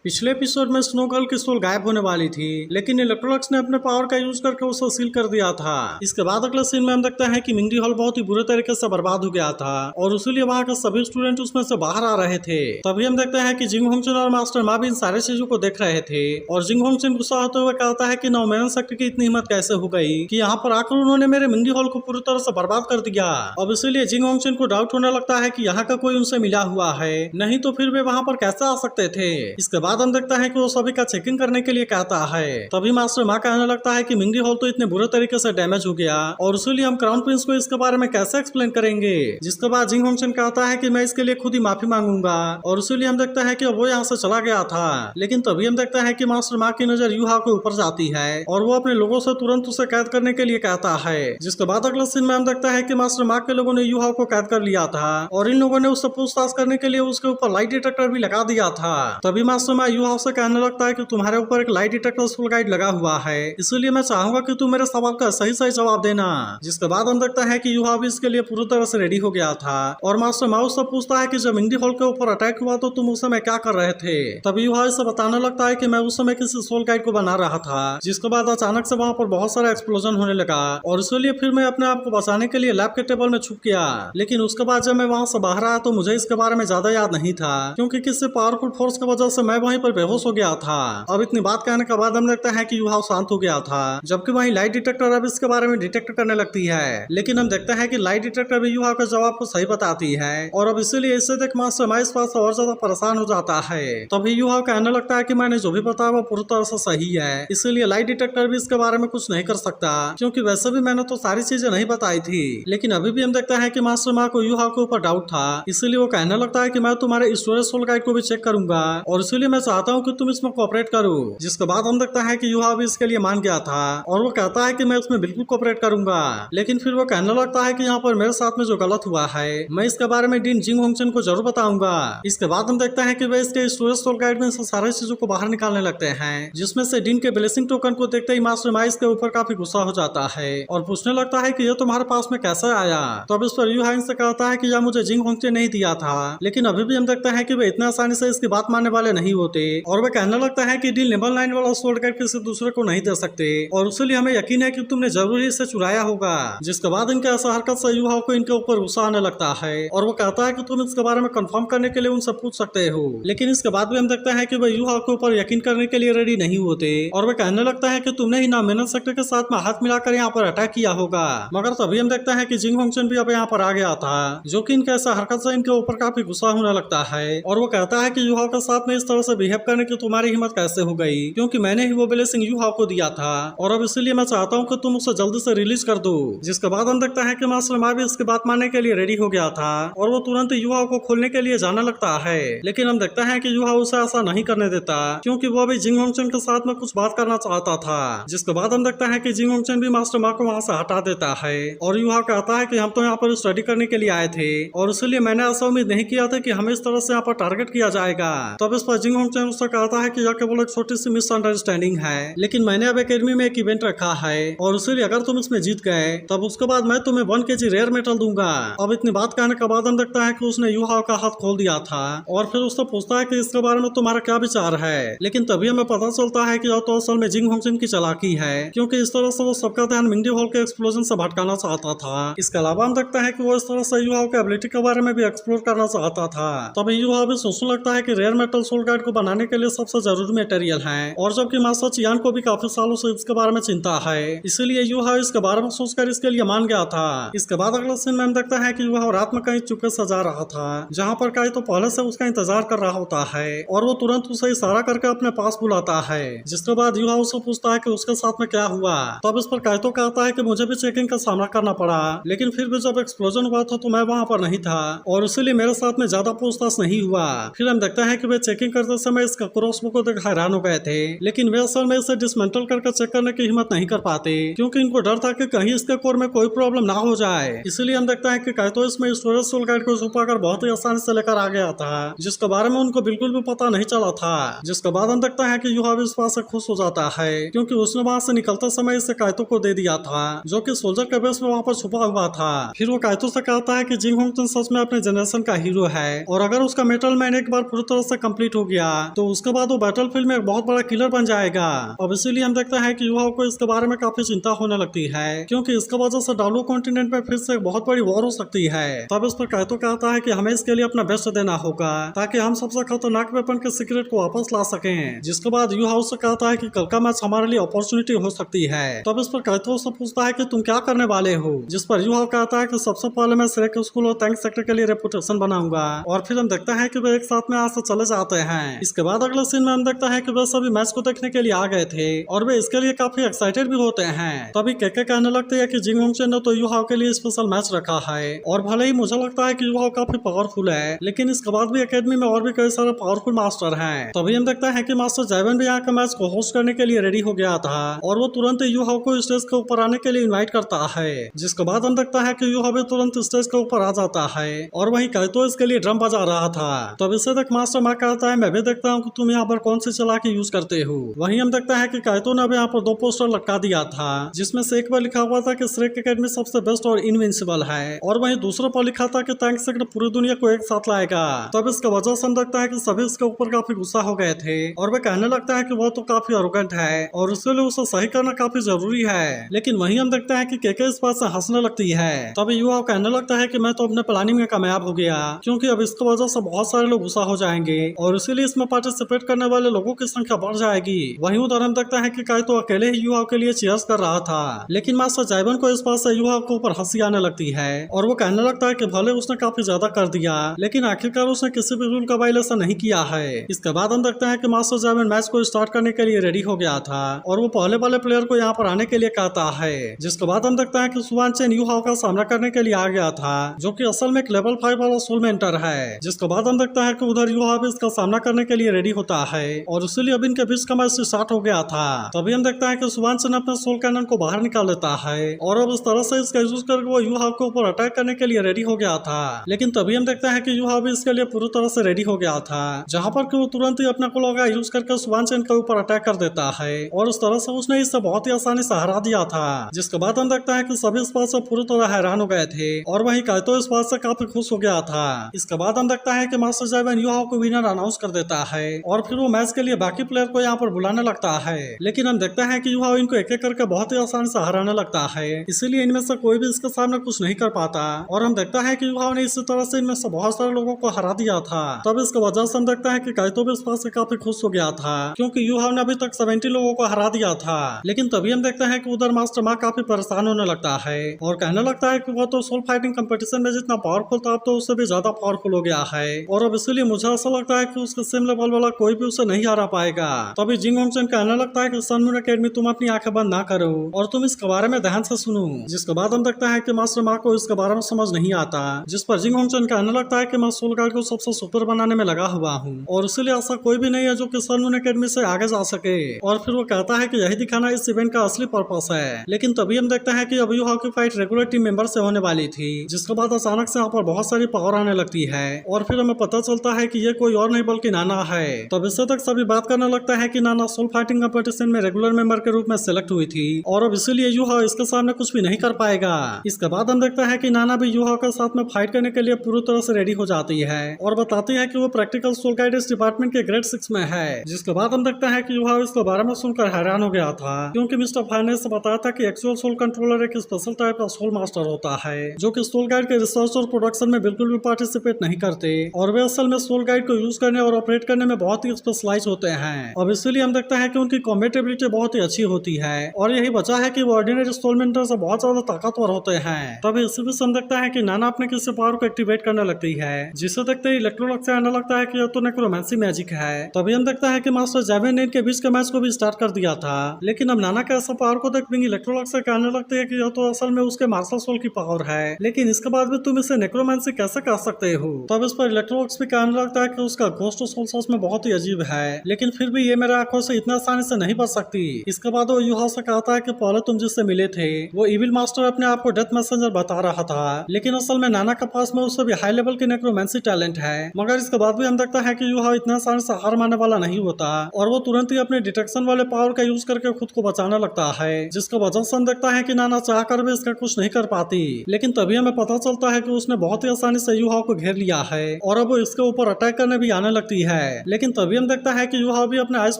पिछले एपिसोड में snow girl की सोल गायब होने वाली थी, लेकिन इलेक्ट्रोलक्स ने अपने पावर का यूज करके उसे सील कर दिया था। इसके बाद अगले सीन में हम देखते हैं कि मिंगडी हॉल बहुत ही बुरे तरीके से बर्बाद हो गया था और इसीलिए वहाँ के सभी स्टूडेंट उसमें से बाहर आ रहे थे। तभी हम देखते हैं कि जिंग होंगचन और मास्टर मा भी इन सारी चीजों को देख रहे थे और जिंग होंगचन गुस्सा होते हुए कहता है कि नौमेन सेक्टर की इतनी हिम्मत कैसे हो गई कि यहाँ पर आकर उन्होंने मेरे मिंगडी हॉल को पूरी तरह से बर्बाद कर दिया। अब इसीलिए जिंग होंगचन को डाउट होने लगता है कि यहाँ का कोई उनसे मिला हुआ है, नहीं तो फिर वे वहाँ पर कैसे आ सकते थे। इसके बाद हम देखते हैं कि सभी का चेकिंग करने के लिए कहता है। तभी मास्टर मा कहने लगता है कि मिंगडी हॉल तो इतने बुरे तरीके से डैमेज हो गया और इसीलिए हम क्राउन प्रिंस को इसके बारे में कैसे एक्सप्लेन करेंगे। जिसके बाद जिंग होंगचन कहता है कि मैं इसके लिए खुद ही माफी मांगूंगा और इसीलिए हम देखते हैं कि वो यहाँ से चला गया था। लेकिन तभी हम देखते हैं कि मास्टर मा की नजर यूहा के ऊपर जाती है और वो अपने लोगों से तुरंत उसे कैद करने के लिए कहता है। जिसके बाद अगले सीन में हम देखते हैं कि मास्टर मा के लोगों ने यूहा को कैद कर लिया था और इन लोगों ने उससे पूछताछ करने के लिए उसके ऊपर लाइट डिटेक्टर भी लगा दिया था। तभी मास्टर मा यूहा से कहने लगता है कि तुम्हारे ऊपर एक लाइट डिटेक्टर फुल गाइड लगा हुआ है, इसलिए मैं चाहूंगा कि तू मेरे सवाल का सही सही जवाब देना। जिसके बाद हम देखते हैं कि यूहा भी इसके लिए पूरी तरह से रेडी हो गया था और मास्टर मा उससे पूछता है कि जब मिंगडी हॉल के ऊपर अटैक हुआ तो तुम उस समय क्या कर रहे थे। तभी यूहा इसे बताने लगता है कि मैं उस समय किसी सोल गाइड को बना रहा था। जिसके बाद अचानक से वहाँ पर बहुत सारा एक्सप्लोजन होने लगा और इसलिए फिर मैं अपने आप को बचाने के लिए लैब के टेबल में छुप गया। लेकिन उसके बाद जब मैं वहाँ से बाहर आया तो मुझे इसके बारे में ज्यादा याद नहीं था, क्योंकि किसी पावरफुल फोर्स की वजह से मैं वहीं पर बेहोश हो गया था। अब इतनी बात कहने के बाद हम देखते हैं कि यूहा शांत हो गया था, जबकि वहीं लाइट डिटेक्टर अब इसके बारे में डिटेक्ट करने लगती है। लेकिन हम देखते हैं कि लाइट डिटेक्टर भी यूहा के जवाब को सही बताती है और अब इसीलिए इसे देख मास्टर मा इस बात से और ज्यादा परेशान हो जाता है। तभी यूहा कहने लगता है कि मैंने जो भी बताया वो पूरी तरह से सही है, इसीलिए लाइट डिटेक्टर भी इसके बारे में कुछ नहीं कर सकता, क्योंकि वैसे भी मैंने तो सारी चीजें नहीं बताई थी। लेकिन अभी भी हम देखते हैं कि मास्टर मा को यूहा के ऊपर डाउट था, इसीलिए वो कहने लगता है कि मैं तुम्हारे स्टोरेज सोल गाइड को भी चेक करूंगा और इसीलिए मैं चाहता हूँ कि तुम इसमें कोऑपरेट करो। जिसके बाद हम देखता है कि यूहा भी इसके लिए मान गया था और वो कहता है कि मैं इसमें बिल्कुल कोऑपरेट करूंगा। लेकिन फिर वो कहने लगता है कि यहाँ पर मेरे साथ में जो गलत हुआ है मैं इसके बारे में डीन जिंग होंगचन को जरूर बताऊंगा। इसके बाद हम देखते हैं कि वे इसके स्टोरेज सोल गाइड में से सारी चीजों को बाहर निकालने लगते हैं, जिसमें से डीन के ब्लेसिंग टोकन को देखते ही मास्टर मा इसके ऊपर काफी गुस्सा हो जाता है और पूछने लगता है कि ये तुम्हारे पास में कैसे आया। तब इस पर यूहा से कहता है कि यह मुझे जिंग होंगचन नहीं दिया था। लेकिन अभी भी हम देखते हैं कि वे इतना आसानी से इसकी बात मानने वाले नहीं होते और वे कहने लगता है कि डील लेवल 9 वाला सोल गाइड किसी दूसरे को नहीं दे सकते और इसलिए हमें यकीन है कि तुमने जरूर इसे चुराया होगा। जिसके बाद इनके ऐसा हरकत से यूहा को इनके ऊपर गुस्सा आने लगता है और वो कहता है कि तुम इसके बारे में कंफर्म करने के लिए उनसे पूछ सकते हो। लेकिन इसके बाद भी हम देखते हैं कि वे यूहा के ऊपर यकीन करने के लिए रेडी नहीं होते और वे कहने लगता है कि तुमने ही नौमेन सेक्टर के साथ में हाथ मिलाकर यहाँ पर अटैक किया होगा। मगर तभी हम देखते हैं कि जिंग होंगचन भी अब यहाँ पर आ गया था, जो कि इनके ऐसा हरकत से इनके ऊपर काफी गुस्सा होने लगता है और वो कहता है कि यूहा के साथ में इस तरह से बिहेव करने की तुम्हारी हिम्मत कैसे हो गई, क्योंकि मैंने ही वो ब्लेसिंग यूहा को दिया था और अब इसलिए मैं चाहता हूँ कि तुम उसे जल्दी से रिलीज कर दो। जिसके बाद हम देखते हैं कि मास्टर मा भी इसकी बात मानने के लिए रेडी हो गया था और वो तुरंत यूहा को खोलने के लिए जाने लगता है। लेकिन हम देखते हैं कि यूहा उसे ऐसा नहीं करने देता, क्योंकि वो अभी जिंग होंगचन के साथ में कुछ बात करना चाहता था। जिसके बाद हम देखते हैं कि जिंग होंगचन भी मास्टर मा को वहाँ से हटा देता है और यूहा कहता है कि हम तो यहाँ पर स्टडी करने के लिए आए थे और इसलिए मैंने ऐसा उम्मीद नहीं किया था कि हमें इस तरह से यहाँ पर टारगेट किया जाएगा। तब इस पर जिंग होंगचन उससे कहता है कि यह केवल एक छोटी सी मिसअंडरस्टैंडिंग है, लेकिन मैंने अब एकेडमी में एक इवेंट रखा है और इसलिए अगर तुम इसमें जीत गए तब उसके बाद मैं तुम्हें 1 kg रेयर मेटल दूंगा। अब इतनी बात कहने के बाद हम देखता है कि उसने यूहा का हाथ खोल दिया था और फिर उससे पूछता है कि इसके बारे में तुम्हारा क्या विचार है। लेकिन तभी हमें पता चलता है कि यह तो असल में जिंग होंगचन की चालाकी है, क्योंकि इस तरह से वो सबका ध्यान मिंगडी हॉल के एक्सप्लोजन से भटकाना चाहता था। इसके अलावा हम देखते हैं कि वो इस तरह से यूहा के एबिलिटी के बारे में भी एक्सप्लोर करना चाहता था। तभी यूहा भी सोचने लगता है कि रेयर मेटल सोल गाइड को बनाने के लिए सबसे जरूरी मटेरियल है और जबकि मास्टर चियान को भी काफी सालों से इसके बारे में चिंता है, इसीलिए यूहा इसके बारे में सोचकर इसके लिए मान गया था। इसके बाद अगले सीन में हम देखते हैं कि यूहा रात में कहीं चुपके से जा रहा था, जहाँ पर काई तो पहले से उसका इंतजार कर रहा होता है और वो तुरंत उसे इशारा करके अपने पास बुलाता है। जिसके बाद यूहा उससे पूछता है कि उसके साथ में क्या हुआ। तब इस पर काइतो कहता है कि मुझे भी चेकिंग का सामना करना पड़ा, लेकिन फिर भी जब एक्सप्लोजन हुआ था तो मैं वहाँ पर नहीं था और इसीलिए मेरे साथ में ज्यादा पूछताछ नहीं हुआ। फिर हम देखते हैं कि वे चेकिंग करते समय इसका क्रॉसबो को देख हैरान हो गए थे, लेकिन वे असल में इसे डिसमेंटल करके चेक करने की हिम्मत नहीं कर पाते, क्योंकि इनको डर था कि कहीं इसके कोर में कोई प्रॉब्लम ना हो जाए। इसलिए हम देखते हैं कि काइतो इसमें स्टोरेज सोल गाइड को छुपाकर बहुत ही आसानी से लेकर आ गया था, जिसके बारे में उनको बिल्कुल भी पता नहीं चला था। जिसके बाद हम देखते हैं कि यूहा भी इस बात से खुश हो जाता है, क्योंकि उसने वहाँ से निकलते समय इसे काइतो को दे दिया था, जो कि सोल्जर के बेस में वहाँ पर छुपा हुआ था। फिर वो काइतो से कहता है कि जिंग होंगचन सच में अपने जनरेशन का हीरो है और अगर उसका मेटल मैन एक बार पूरी तरह से कंप्लीट हो गया तो उसके बाद वो बैटलफील्ड में एक बहुत बड़ा किलर बन जाएगा। अब इसीलिए हम देखते हैं कि युवाओं को इसके बारे में काफी चिंता होने लगती है, क्योंकि इसके वजह से डालू कॉन्टिनेंट में फिर से एक बहुत बड़ी वॉर हो सकती है। तब इस पर काइतो कहता है कि हमें इसके लिए अपना बेस्ट देना होगा ताकि हम सबसे खतरनाक वेपन के सीक्रेट को वापस ला सकें। जिसके बाद यू हाउस से कहता है कि कल का मैच हमारे लिए अपॉर्चुनिटी हो सकती है। तब इस पर काइतो से पूछता है कि तुम क्या करने वाले हो, जिस पर यू हाउ कहता है कि सबसे पहले मैं श्रेक स्कूल और टैंक सेक्टर के लिए रेपुटेशन बनाऊंगा। और फिर हम देखते हैं कि वे एक साथ में यहाँ से चले जाते हैं। इसके बाद अगले सीन में हम देखते हैं कि वे सभी मैच को देखने के लिए आ गए थे और वे इसके लिए काफी एक्साइटेड भी होते हैं। तभी केके कहने लगते हैं कि जिंग होंगचेन ने तो यू हाउ के लिए स्पेशल मैच रखा है, और भले ही मुझे लगता है कि यू हाउ काफी पावरफुल है, लेकिन इसके बाद भी एकेडमी में और भी कई सारे पावरफुल मास्टर हैं। तभी हम देखते हैं कि मास्टर जैवन भी यहाँ के मैच को होस्ट करने के लिए रेडी हो गया था और वो तुरंत यू हाउ को स्टेज के ऊपर आने के लिए इनवाइट करता है। जिसके बाद हम देखता है कि यू हाउ भी तुरंत स्टेज के ऊपर आ जाता है और वहीं काइतो इसके लिए ड्रम बजा रहा था। तब इससे तक मास्टर माँ कहता है, मैं भी देखता हूँ कि तुम यहाँ पर कौन सी चालाकी यूज करते हो। वहीं हम देखते हैं कि काइतो ने भी यहाँ पर 2 पोस्टर लटका दिया था, जिसमें से एक पर लिखा हुआ था कि श्रेक एकेडमी सबसे बेस्ट और इनविंसिबल है, और वहीं दूसरे पर लिखा था कि टैंक सेक्टर पूरी दुनिया को एक साथ लाएगा। तब इसके वजह से हम देखता है कि सभी इसके ऊपर काफी गुस्सा हो गए थे और वे कहने लगता है कि वो तो काफी अरोगेंट है और इसलिए उसे सही करना काफी जरूरी है। लेकिन वहीं हम देखते हैं कि केके इस बात से हंसने लगती है। तभी युवा कहने लगता है कि मैं तो अपने प्लानिंग में कामयाब हो गया, क्योंकि अब इसकी वजह से बहुत सारे लोग गुस्सा हो जाएंगे और इसीलिए इसमें पार्टिसिपेट करने वाले लोगों की संख्या बढ़ जाएगी। वहीं उधर हम देखता है कि काइतो अकेले ही युवा के लिए चीयर्स कर रहा था, लेकिन मास्टर जैवन को इस बात से युवा के ऊपर हंसी आने लगती है और वो कहने लगता है कि भले उसने काफी ज्यादा कर दिया, लेकिन आखिरकार उसने किसी भी रूल का वायलेशन नहीं किया है। इसके बाद हम देखते हैं कि मास्टर जैवन मैच को स्टार्ट करने के लिए रेडी हो गया था और वो पहले वाले प्लेयर को यहाँ पर आने के लिए कहता है। जिसके बाद हम देखते हैं कि सुवान चेन यू हाउ का सामना करने के लिए आ गया था, जो कि असल में एक लेवल 5 वाला सोल मेंटर है। जिसके बाद हम देखते हैं कि उधर यू हाउ भी इसका सामना करने के लिए रेडी होता है और इसीलिए अब इनके बीच का मैच स्टार्ट हो गया था। तभी हम देखते हैं कि सुवान चेन अपने सोल कैनन को बाहर निकाल लेता है और अब इस तरह से इसका यूज करके वो यू हाउ के ऊपर अटैक करने के लिए रेडी हो गया था। लेकिन तभी हम देखते हैं कि यू हाउ भी इसके लिए पूरी तरह से रेडी हो गया था, जहाँ पर वो तुरंत ही अपना क्लो का यूज करके सुवान चेन के ऊपर अटैक कर देता है और इस तरह से उसने इससे बहुत ही आसानी से हरा दिया था। जिसके बाद हम देखते हैं कि सभी इस बात से पूरी तरह हैरान हो गए थे और वहीं काइतो इस बात से काफी खुश हो गया था। इसके बाद हम देखता है कि मास्टर जैवन यू हाउ को विनर अनाउंस कर देता है और फिर वो मैच के लिए बाकी प्लेयर को यहाँ पर बुलाने लगता है। लेकिन हम देखते हैं कि यू हाउ इनको एक एक करके बहुत ही आसानी से हराने लगता है, इसीलिए इनमें से कोई भी इसके सामने कुछ नहीं कर पाता। और हम देखता है कि यू हाउ ने इसी तरह से इनमें से बहुत सारे लोगों को हरा दिया था। तब इसके वजह से हम देखता है कि काइतो भी इस बात से काफी खुश हो गया था, क्योंकि यू हाउ ने अभी तक 70 लोगों को हरा दिया था। लेकिन तभी हम देखते हैं कि उधर मास्टर माँ काफी परेशान होने लगता है और कहने लगता है कि वो तो सोल फाइटिंग कंपटीशन में जितना पावरफुल था अब तो उससे भी ज्यादा पावरफुल हो गया है और अब इसलिए मुझे ऐसा लगता है कि उसके सेम लेवल वाला कोई भी उसे नहीं हरा पाएगा। तभी जिंग होंगचेन कहने लगता है कि सन मून एकेडमी तुम अपनी आंखें बंद ना करो और तुम इसके बारे में ध्यान से सुनो। जिसके बाद हम देखते हैं कि मास्टर माँ को इसके बारे में समझ नहीं आता, जिस पर जिंग होंगचेन कहने लगता है कि मैं सोल गार्ड को सबसे सुपर बनाने में लगा हुआ हूँ और इसीलिए ऐसा कोई भी नहीं है जो कि सन मून एकेडमी से आगे जा सके। और फिर वो कहता है कि यही दिखाना इस इवेंट का असली पर्पस है। लेकिन तभी हम देखते हैं कि अब यू हाउ की फाइट रेगुलर टीम मेंबर से होने वाली थी, जिसके बाद अचानक से यहाँ पर बहुत सारी पावर आने लगती है और फिर हमें पता चलता है कि ये कोई और नहीं बल्कि नाना है। तब इससे तक सभी बात करने लगता है कि नाना सोल फाइटिंग कंपटीशन में रेगुलर मेंबर के रूप में सिलेक्ट हुई थी और अब इसीलिए यू हाउ इसके सामने कुछ भी नहीं कर पाएगा। इसके बाद हम देखते हैं कि नाना भी यू हाउ के साथ में फाइट करने के लिए पूरी तरह से रेडी हो जाती है और बताती है कि वो प्रैक्टिकल सोल गाइडेंस डिपार्टमेंट के ग्रेड 6 में है। जिसके बाद हम देखते हैं कि यू हाउ इसके बारे में सुनकर हैरान हो गया था, क्योंकि मिस्टर फाइनेंस बताया था कि एक्चुअल सोल कंट्रोलर एक स्पेशल टाइप का सोल मास्टर होता है जो कि सोल गाइड के रिसर्च और प्रोडक्शन में बिल्कुल भी पार्टिसिपेट नहीं करते और वे असल में सोल गाइड को यूज करने और ऑपरेट करने में बहुत ही स्पेशलाइज होते हैं। अब इसीलिए हम देखते हैं कि उनकी कॉम्बेटेबिलिटी बहुत ही अच्छी होती है और यही वजह है कि वो ऑर्डिनरी सोल मेंटर से बहुत ज्यादा ताकतवर होते हैं। तभी इसी भी हम देखता है कि नाना अपने किसी पावर को एक्टिवेट करने लगती है, जिसे देखते ही इलेक्ट्रोलॉक से आने लगता है कि यह तो नेक्रोमेंसी मैजिक है। तभी हम देखता है कि मास्टर जैवन ने इनके बीच के मैच को भी स्टार्ट कर दिया था, लेकिन अब नाना के ऐसा पावर को देख विंग इलेक्ट्रोलॉक से कहने लगते हैं कि यह तो असल में उसके मार्शल सोल की पावर है, लेकिन इसके बाद भी तुम इसे नेक्रोमेंसी कैसे कर सकते हो। तब इस पर इलेक्ट्रोलॉक्स भी कहने लगता है कि उसका घोस्ट सोल सच में बहुत ही अजीब है, लेकिन फिर भी ये मेरे आंखों से इतना आसानी से नहीं बच सकती। इसके बाद वो यू हाउ से कहता है कि पहले तुम जिससे मिले थे वो इविल मास्टर अपने आप को डेथ मैसेंजर बता रहा था, लेकिन असल में नाना के पास में उससे भी हाई लेवल की नेक्रोमेंसी टैलेंट है। मगर इसके बाद भी हम देखता है कि यू हाउ इतना आसानी से हार मानने वाला नहीं होता और वो तुरंत ही अपने डिटेक्शन वाले पावर का यूज करके खुद को बचाने लगता है, जिसका वजह से हम देखता है कि नाना चाह कर भी इसका कुछ नहीं कर पाती। लेकिन तभी हमें पता चलता है कि उसने बहुत ही आसानी से यू हाउ को घेर लिया है और अब वो इसके ऊपर अटैक करने भी आने लगती है। है, लेकिन तभी हम देखता है कि युहा भी अपने आइस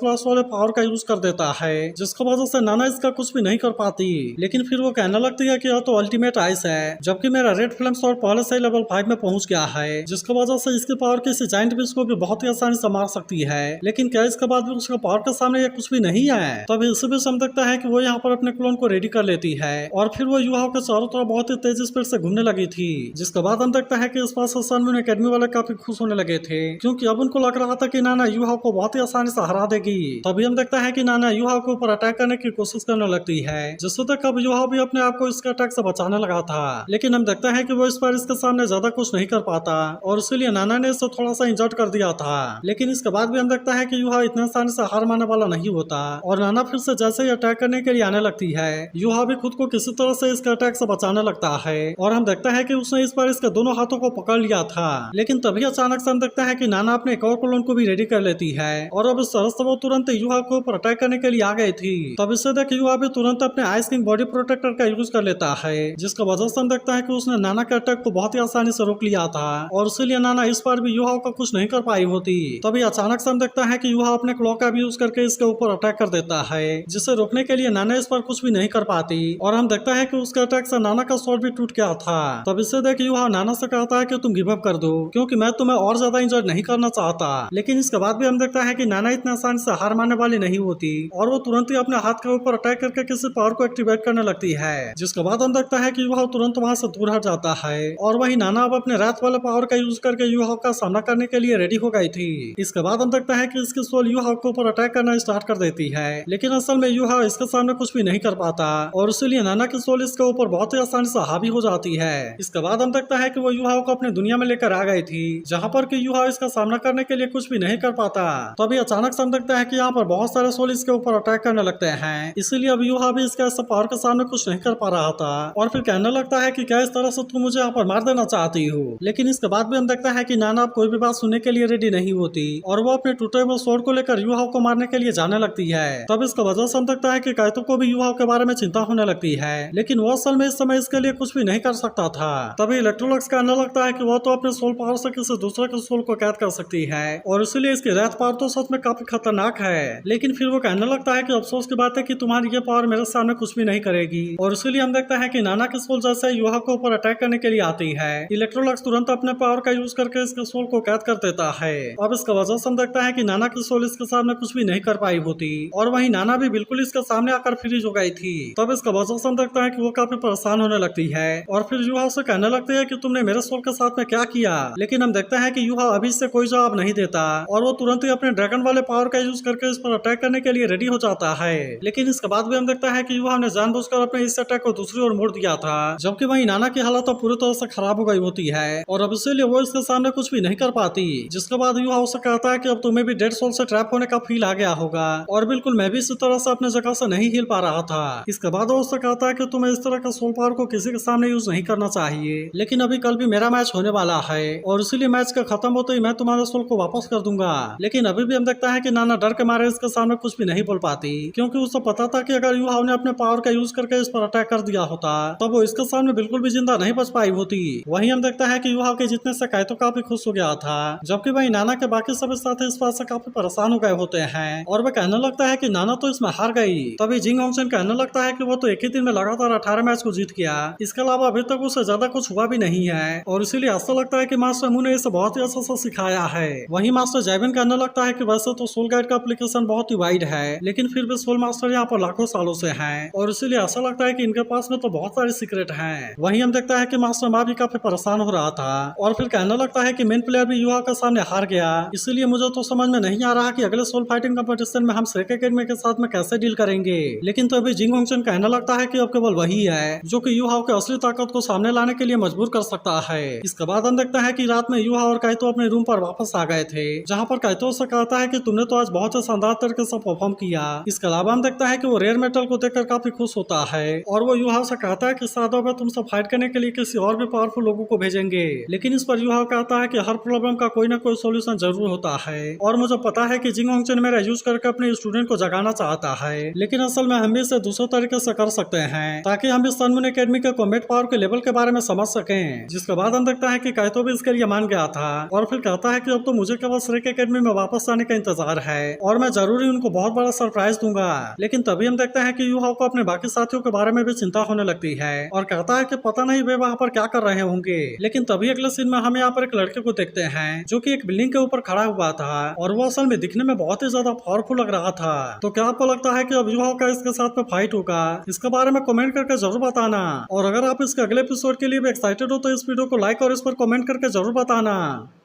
ब्लास्ट वाले पावर का यूज कर देता है, जिसकी वजह से नाना इसका कुछ भी नहीं कर पाती। लेकिन फिर वो कहने लगती है कि यह तो अल्टीमेट आइस है, जबकि मेरा रेड फ्लेम स्वॉर्ड पहले से लेवल 5 में पहुंच गया है, जिसकी वजह से इसकी पावर किसी जाइंट बीस्ट को भी बहुत ही आसानी से मार सकती है। लेकिन क्या इसके बाद भी उसका पावर के सामने ये कुछ भी नहीं है? तभी इसी बीच हम देखता है कि वो यहाँ पर अपने क्लोन को रेडी कर लेती है और फिर वो युवाओं के चारों तरफ बहुत ही तेजी स्पीड से घूमने लगी थी। जिसके बाद हम देखता है कि इस पास सनमून एकेडमी वाले काफी खुश होने लगे थे, क्योंकि अब उनको लग रहा था कि नाना युवाओं को बहुत ही आसानी से हरा देगी। तभी हम देखता है कि नाना युवाओं के ऊपर अटैक करने की कोशिश करने लगती है, जिससे तक अब युवा भी अपने आप को इसके अटैक से बचाने लगा था। लेकिन हम देखता है कि वो इस बार इसके सामने ज्यादा कुछ नहीं कर पाता और इसीलिए नाना ने इसे थोड़ा सा इंजर्ड कर दिया था। लेकिन इसके बाद भी हम देखता है कि युवा इतने आसानी से हार मानने वाला नहीं होता और नाना फिर से जैसे ही अटैक करने के लिए आने लगती है, युवा भी खुद को किसी तरह से इसके अटैक से बचाने लगता है और हम देखता है कि उसने इस बार इसके दोनों हाथों को पकड़ लिया था। लेकिन तभी अचानक से हम देखता है कि नाना अपने एक और क्लोन को भी रेडी कर लेती है और अब इस तरह से वो तुरंत युवा के ऊपर अटैक करने के लिए आ गई थी। तब इससे देख युवा भी तुरंत अपने आइस किंग बॉडी प्रोटेक्टर का यूज कर लेता है, जिसका वजह से हम देखता है कि उसने नाना के अटैक को बहुत ही आसानी से रोक लिया था और इसीलिए नाना इस बार भी युवा का कुछ नहीं कर पाई होती। तभी अचानक से हम देखता है कि युवा अपने क्लॉ का भी यूज करके इसके ऊपर अटैक कर देता है, जिसे रोकने के लिए नाना इस पर कुछ भी नहीं कर पाती और हम देखता है कि उसके अटैक से नाना का स्वॉर्ड भी टूट गया था। तब इससे देख युवा नाना से कहता है कि तुम गिव अप कर दो, क्योंकि मैं तुम्हें और ज्यादा इंजर्ड नहीं करना चाहता। लेकिन इसके बाद भी हम देखता है कि नाना इतने आसानी से हार मानने वाली नहीं होती और वो तुरंत ही अपने हाथ के ऊपर अटैक करके किसी पावर को एक्टिवेट करने लगती है, जिसके बाद हम देखता है कि युवा तुरंत वहां से दूर हट जाता है और वही नाना अब अपने रात वाले पावर का यूज करके युवा का सामना करने के लिए रेडी हो गई थी। इसके बाद हम देखता है कि इसकी सोल युवा के ऊपर अटैक करना स्टार्ट कर देती है, लेकिन असल में युवा इसके सामने कुछ भी नहीं कर पाता और इसीलिए नाना की सोल इसके ऊपर बहुत ही आसानी से हावी हो जाती है। इसके बाद हम देखता है कि वो युवा को अपनी दुनिया में लेकर आ गई थी, जहाँ पर कि युवा इसका सामना करने के लिए कुछ भी नहीं कर पाता। तो अभी अचानक से हम देखता है कि यहाँ पर बहुत सारे सोल इसके ऊपर अटैक करने लगते हैं, इसीलिए अब युवा भी इसके ऐसे पावर के सामने कुछ नहीं कर पा रहा था और फिर कहने लगता है कि क्या इस तरह से तुम मुझे यहाँ पर मार देना चाहती हो। लेकिन इसके बाद भी हम देखता है कि नाना अब कोई भी बात सुनने के लिए रेडी नहीं होती और वो अपने टूटे हुए स्वॉर्ड को लेकर युवा को मारने के लिए जाने लगती है। तब इसका वजह से हम देखता है कि काइतो को भी युवा के बारे में चिंता होने लगती है, लेकिन वो असल में इस समय इसके लिए कुछ भी नहीं कर सकता था। तभी इलेक्ट्रोलक्स कहने लगता है कि वो तो अपने सोल पावर से किसी दूसरे के सोल को कैद कर सकती है और इसीलिए इसकी रैथ पावर तो सच में काफी खतरनाक है। लेकिन फिर वो कहने लगता है कि अफसोस की बात है कि तुम्हारी ये पावर मेरे सामने कुछ भी नहीं करेगी और इसीलिए हम देखता है कि नाना की सोल जैसे युवा के ऊपर अटैक करने के लिए आती है, इलेक्ट्रोलक्स तुरंत अपने पावर का यूज करके इसके सोल को कैद कर देता है। अब इसका वजह से हम देखता है कि नाना की सोल इसके सामने कुछ भी नहीं कर पाई होती और वही नाना भी बिल्कुल इसके सामने आकर फ्रीज हो गई थी। तब इसका वजह से हम देखता है कि वो काफी परेशान होने लगती है और फिर युवा से कहने लगती है कि तुमने मेरे सोल के साथ में क्या किया। लेकिन हम देखते हैं कि युवा अभी से कोई जवाब नहीं देता और वो तुरंत ही अपने ड्रैगन वाले पावर का यूज करके इस पर अटैक करने के लिए रेडी हो जाता है। लेकिन इसके बाद भी हम देखता है कि युवा ने जानबूझकर अपने इस अटैक को दूसरी ओर मोड़ दिया था, जबकि वही नाना की हालत तो पूरी तरह से खराब हो गई होती है और अब इसीलिए वो इसके सामने कुछ भी नहीं कर पाती। जिसके बाद युवा उसे कहता है कि अब तुम्हें भी डेड सोल से ट्रैप होने का फील आ गया होगा और बिल्कुल मैं भी इसी तरह से अपने जगह से नहीं हिल पा रहा था। इसके बाद वो उससे कहता है कि तुम्हें इस तरह का सोल पावर को किसी के सामने यूज नहीं करना चाहिए, लेकिन अभी कल भी मेरा मैच होने वाला है और इसीलिए मैच का खत्म होते ही मैं तुम्हारे सोल को वापस कर दूंगा। लेकिन अभी भी हम देखता है कि नाना डर के मारे इसके सामने कुछ भी नहीं बोल पाती, क्योंकि उसे पता था कि अगर युवा ने अपने पावर का यूज करके इस पर अटैक कर दिया होता तब वो इसके सामने बिल्कुल भी जिंदा नहीं बच पाई होती। वहीं हम देखता है कि युवा के जीतने से काइतो काफी खुश हो गया था, जबकि वही नाना के बाकी सभी साथी इस बात से काफी परेशान हो गए होते हैं और वह कहने लगता है कि नाना तो इसमें हार गई। तभी जिंग होंगसेन कहने लगता है कि वो तो एक ही दिन में लगातार 18 मैच को जीत गया, इसके अलावा अभी तक उसे ज्यादा कुछ हुआ भी नहीं है और इसीलिए ऐसा लगता है कि मास्टर मू ने इसे बहुत ही अच्छा सा सिखाया है। वहीं मास्टर जैविन कहने लगता है कि वैसे तो सोल गाइड का एप्लीकेशन बहुत ही वाइड है, लेकिन फिर भी सोल मास्टर यहाँ पर लाखों सालों से हैं और इसीलिए ऐसा लगता है कि इनके पास में तो बहुत सारे सीक्रेट हैं। वहीं हम देखता है कि मास्टर मा भी काफी परेशान हो रहा था और फिर कहने लगता है कि मेन प्लेयर भी युवा के सामने हार गया, इसीलिए मुझे तो समझ में नहीं आ रहा कि अगले सोल फाइटिंग कंपटीशन में हम श्रेक एकेडमी के साथ में कैसे डील करेंगे। लेकिन तो अभी जिंग होंगसेन कहने लगता है कि अब केवल वही है जो कि युवा के असली ताकत को सामने लाने के लिए मजबूर कर सकता है। इसके बाद हम देखता है कि रात में युवा और काइतो अपने रूम पर वापस आ गए थे, जहाँ पर काइतो से कहता है कि तुमने तो आज बहुत ही शानदार तरीके से परफॉर्म किया। इसके अलावा हम देखता है कि वो रेयर मेटल को देखकर काफी खुश होता है और वो युवा से कहता है कि शायद अब तुमसे फाइट करने के लिए किसी और भी पावरफुल लोगों को भेजेंगे। लेकिन इस पर युवा कहता है कि हर प्रॉब्लम का कोई ना कोई सोल्यूशन जरूर होता है और मुझे पता है कि जिंग होंगसेन मेरा यूज करके अपने स्टूडेंट को जगाना चाहता है, लेकिन असल में हम भी इसे दूसरे तरीके से कर सकते हैं ताकि हम इस सनमून एकेडमी के कॉम्बैट पावर के लेवल के बारे में समझ सकें। जिसके बाद हम देखता है कि काइतो भी इसके लिए मान गया था और फिर कहता है कि अब तो मुझे केवल बस रिक एकेडमी में वापस आने का इंतजार है और मैं जरूरी उनको बहुत बड़ा सरप्राइज दूंगा। लेकिन तभी हम देखते हैं कि यूहाओ को अपने बाकी साथियों के बारे में भी चिंता होने लगती है और कहता है कि पता नहीं वे वहाँ पर क्या कर रहे होंगे। लेकिन तभी अगले सीन में हम यहाँ पर एक लड़के को देखते हैं जो कि एक बिल्डिंग के ऊपर खड़ा हुआ था और वो असल में दिखने में बहुत ही ज्यादा पावरफुल लग रहा था। तो क्या आपको लगता है कि अब यूहाओ का इसके साथ में फाइट होगा? इसके बारे में कमेंट करके जरूर बताना। और अगर आप इसके अगले एपिसोड के लिए भी एक्साइटेड हो तो इस वीडियो को लाइक और इस पर कमेंट करके जरूर बताना।